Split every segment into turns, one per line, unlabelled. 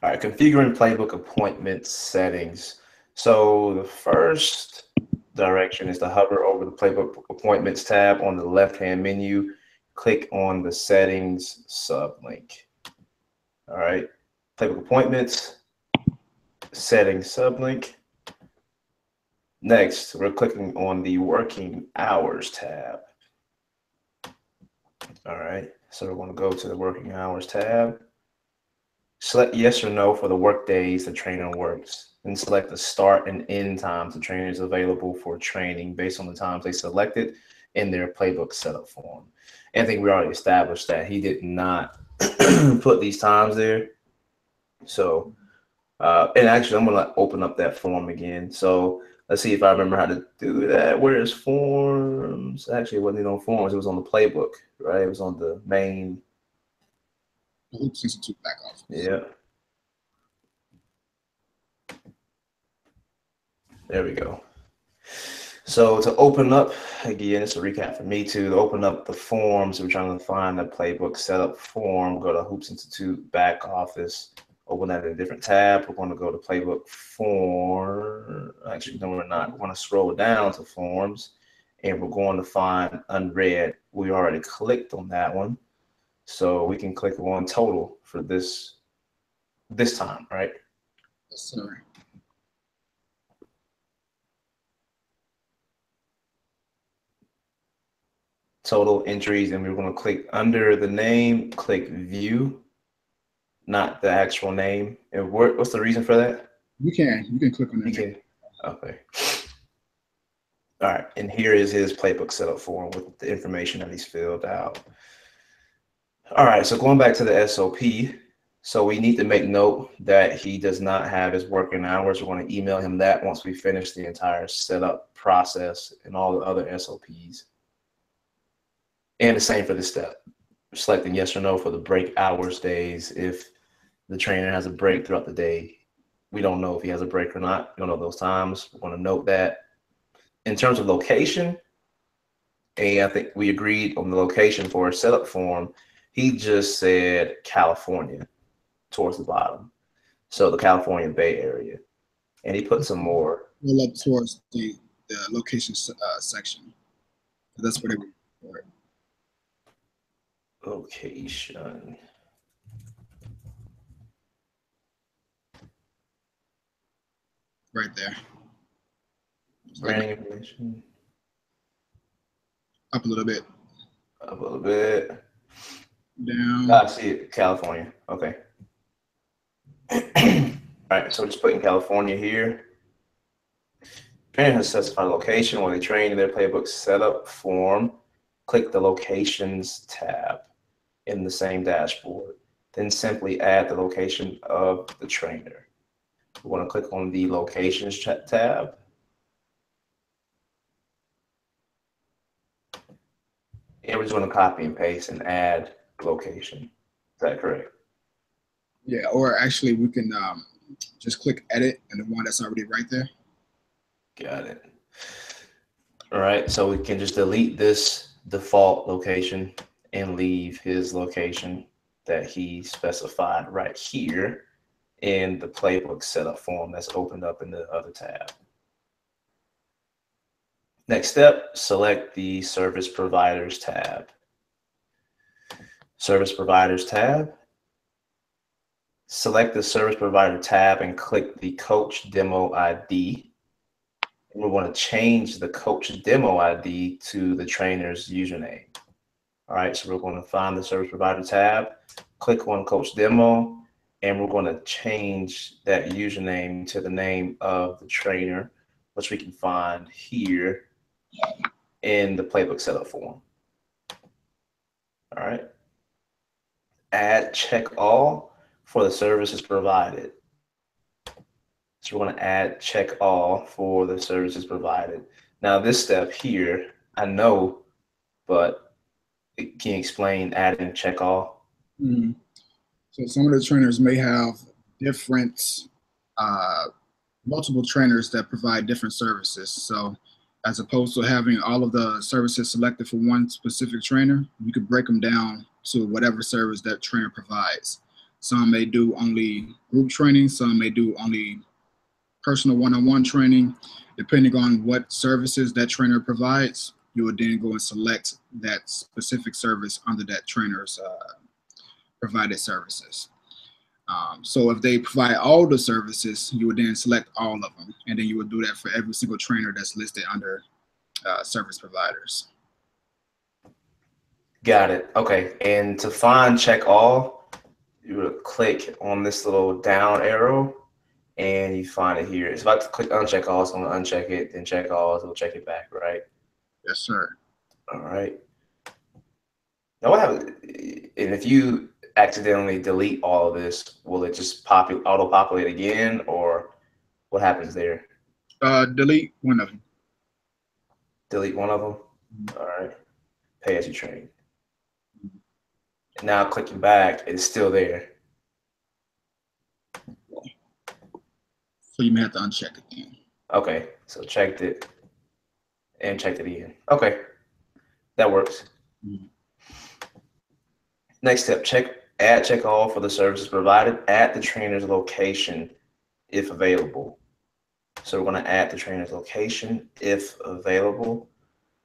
All right, configuring playbook appointment settings. So the first direction is to hover over the playbook appointments tab on the left-hand menu. Click on the settings sublink. All right, playbook appointments, settings sublink. Next, we're clicking on the working hours tab. All right, so we're going to go to the working hours tab. Select yes or no for the work days the trainer works. Then select the start and end times the trainer is available for training based on the times they selected in their playbook setup form. And I think we already established that he did not put these times there. So, and actually, I'm going to open up that form again. So let's see if I remember how to do that. Where is forms? Actually, it wasn't even on forms. It was on the playbook, right? It was on the main.
Hoops Institute back office.
Yeah. There we go. So to open up, again, it's a recap for me too, to open up the forms, we're trying to find the playbook setup form, go to Hoops Institute back office, open that in a different tab. We're going to go to playbook form. Actually, no, we're not. We're going to scroll down to forms and we're going to find unread. We already clicked on that one. So we can click on total for this time, right?
Yes, sir.
Total entries, and we're going to click under the name, click view, not the actual name. And what's the reason for that?
You can click on that.
You can. Okay. All right, and here is his playbook setup form with the information that he's filled out. All right, so going back to the SOP, so we need to make note that he does not have his working hours. We're going to email him that once we finish the entire setup process and all the other SOPs. And the same for this step, selecting yes or no for the break hours days. If the trainer has a break throughout the day, we don't know if he has a break or not. We don't know those times. We want to note that. In terms of location, and I think we agreed on the location for a setup form. He just said California towards the bottom. So the California Bay Area. And he put some more.
Roll up towards the location section. That's what it would for.
Location.
Right there.
Branding information.
Up a little bit.
Up a little bit.
Down.
I see it. California. Okay. All right. So just putting California here. Trainer has specified location where they train in their playbook setup form. Click the locations tab in the same dashboard. Then simply add the location of the trainer. We want to click on the locations tab. And we're just going to copy and paste and add location. Is that correct?
Yeah, or actually we can just click edit and the one that's already right there.
Got it. All right, so we can just delete this default location and leave his location that he specified right here in the playbook setup form that's opened up in the other tab. Next step, select the service providers tab. Service providers tab. Select the service provider tab and click the coach demo ID. And we want to change the coach demo ID to the trainer's username. All right, so we're going to find the service provider tab, click on coach demo, and we're going to change that username to the name of the trainer, which we can find here in the playbook setup form. All right. Add check all for the services provided. So we're going to add check all for the services provided. Now this step here, I know, but can you explain adding check all?
Mm-hmm. So some of the trainers may have different, multiple trainers that provide different services. So as opposed to having all of the services selected for one specific trainer, you could break them down to whatever service that trainer provides. Some may do only group training. Some may do only personal one-on-one training. Depending on what services that trainer provides, you would then go and select that specific service under that trainer's provided services. So if they provide all the services, you would then select all of them, and then you would do that for every single trainer that's listed under service providers.
Got it. Okay. And to find check all, you would click on this little down arrow and you find it here. It's about to click uncheck all, so I'm gonna uncheck it, then check all, so we'll check it back, right?
Yes, sir.
All right. Now what happens, and if you accidentally delete all of this, will it just auto-populate again, or what happens there?
Delete one of them.
Delete one of them? All right. Pay as you train. And now clicking back, it's still there.
So you may have to uncheck it again.
Okay, so checked it and checked it again. Okay, that works. Next step, add check all for the services provided at the trainer's location if available. So we're going to add the trainer's location if available.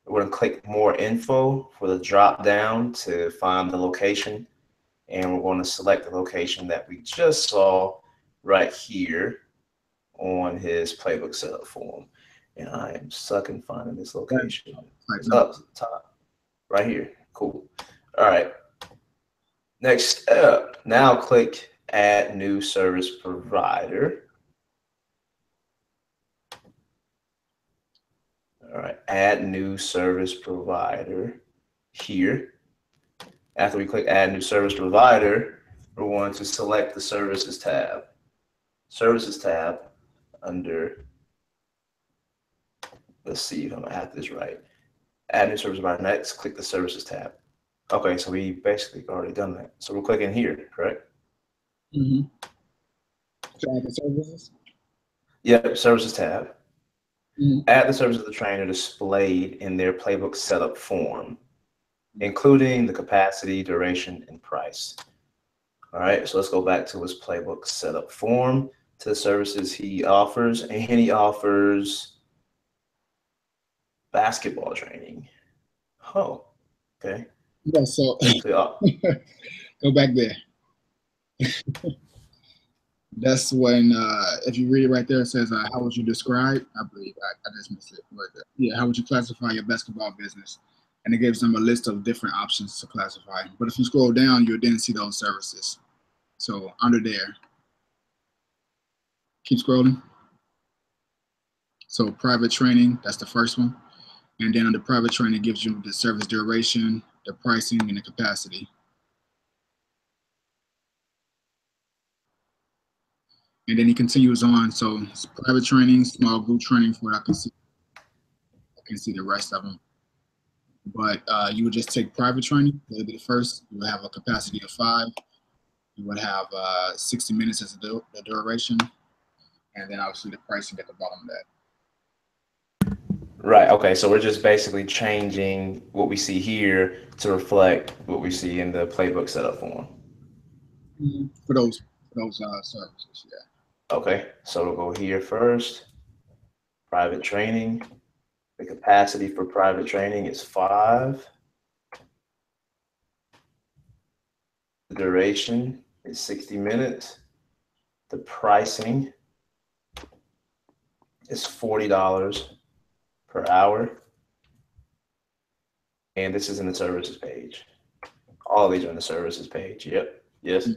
We're going to click more info for the drop down to find the location. And we're going to select the location that we just saw right here on his playbook setup form. And I am sucking finding this location. It's up top, right here. Cool. All right. Next step, now click add new service provider. All right, add new service provider here. After we click add new service provider, we're going to select the services tab. Services tab under, let's see if I'm gonna have this right. Add new service provider. Next, click the services tab. Okay, so we basically already done that. So we're clicking here, correct?
Mm-hmm. To add the services?
Yep, services tab.
Mm-hmm.
Add the services of the trainer displayed in their playbook setup form, including the capacity, duration, and price. All right, so let's go back to his playbook setup form to the services he offers, and he offers basketball training. Oh, okay.
Yeah, so
So,
go back there. That's when, if you read it right there, it says, how would you describe? I believe I just missed it. But yeah, how would you classify your basketball business? And it gives them a list of different options to classify. But if you scroll down, you'll then see those services. So under there, keep scrolling. So private training, that's the first one. And then under private training, it gives you the service duration, the pricing, and the capacity. And then he continues on. So it's private training, small group training, for what I can see. I can see the rest of them. But you would just take private training. That would be the first. You would have a capacity of 5. You would have 60 minutes as the duration. And then obviously the pricing at the bottom of that.
right, okay, so we're just basically changing what we see here to reflect what we see in the playbook setup form.
Mm-hmm. For those services, yeah.
Okay, so we'll go here first. Private training. The capacity for private training is 5. The duration is 60 minutes. The pricing is $40 per hour. And this is in the services page. All of these are in the services page. Yep. Yes.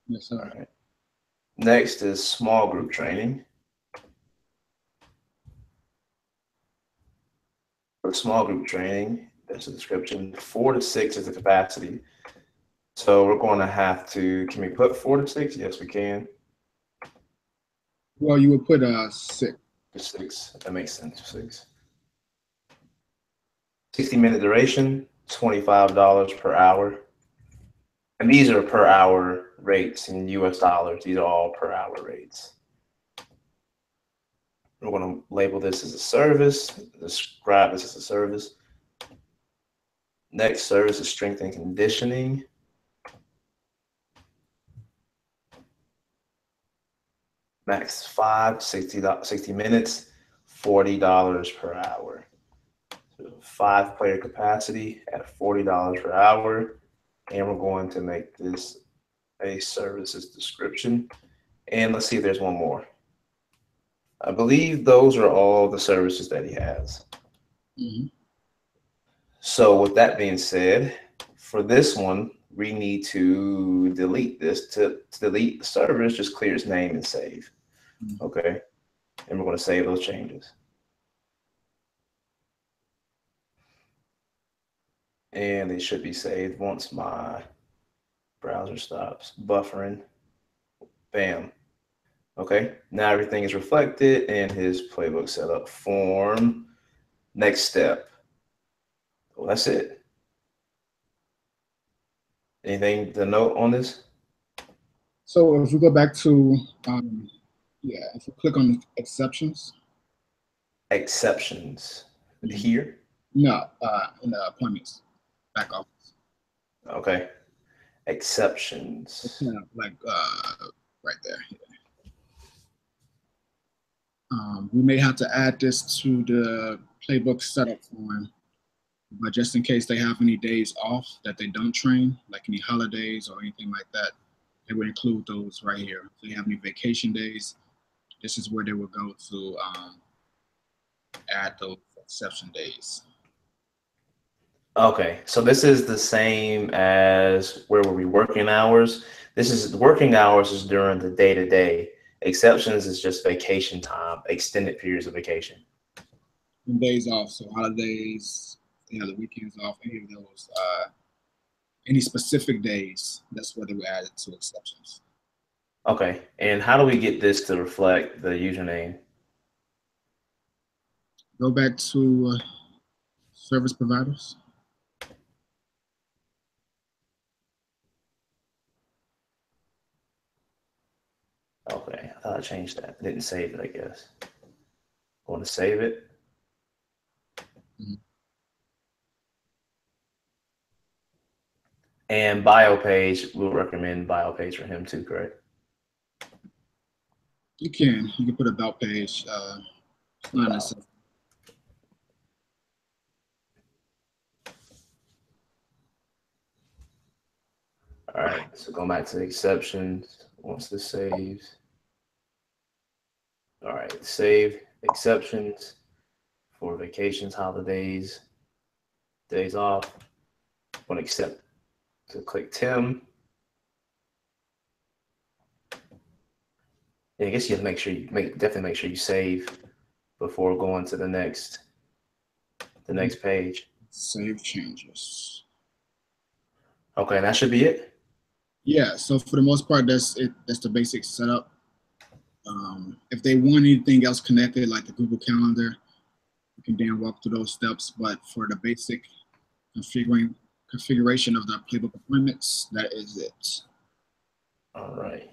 Yes, sir.
All right. Next is small group training. For small group training, there's a description. 4 to 6 is the capacity. So we're going to have to, can we put 4 to 6? Yes, we can.
Well, you would put 6.
6, that makes sense, 6. 60-minute duration, $25 per hour. And these are per hour rates in US dollars. These are all per hour rates. We're going to label this as a service, describe this as a service. Next service is strength and conditioning. Max 60 minutes, $40 per hour. So 5-player capacity at $40 per hour. And we're going to make this a services description. And let's see if there's one more. I believe those are all the services that he has.
Mm-hmm.
So with that being said, for this one, we need to delete this. To delete the service, just clear its name and save. Okay. And we're going to save those changes. And they should be saved once my browser stops buffering. Bam. Okay. Now everything is reflected in his playbook setup form. Next step. Well, that's it. Anything to note on this?
So if we go back to, if you click on exceptions.
Exceptions here?
No, in the appointments, back office.
Okay. Exceptions.
Kind of like right there. We may have to add this to the playbook setup form, but just in case they have any days off that they don't train, like any holidays or anything like that, they would include those right here. If they have any vacation days, this is where they would go to add those exception days.
Okay, so this is the same as where were we working hours? This is working hours is during the day-to-day. Exceptions is just vacation time, extended periods of vacation.
And days off, so holidays, you know, the weekends off, any of those, any specific days, that's where they would add it to exceptions.
Okay, and how do we get this to reflect the username?
Go back to service providers.
Okay, I thought I changed that. Didn't save it, I guess. Want to save it?
Mm-hmm.
And bio page, we'll recommend bio page for him too, correct?
You can put about page. Not necessarily.
All right, so going back to the exceptions, once this saves. All right, save exceptions for vacations, holidays, days off. Want to accept, so click Tim. Yeah, I guess you have to make sure definitely make sure you save before going to the next page.
Save changes.
Okay, that should be it.
Yeah, so for the most part, that's it. That's the basic setup. If they want anything else connected, like the Google Calendar, you can then walk through those steps. But for the basic configuration of the playbook appointments, that is it.
All right.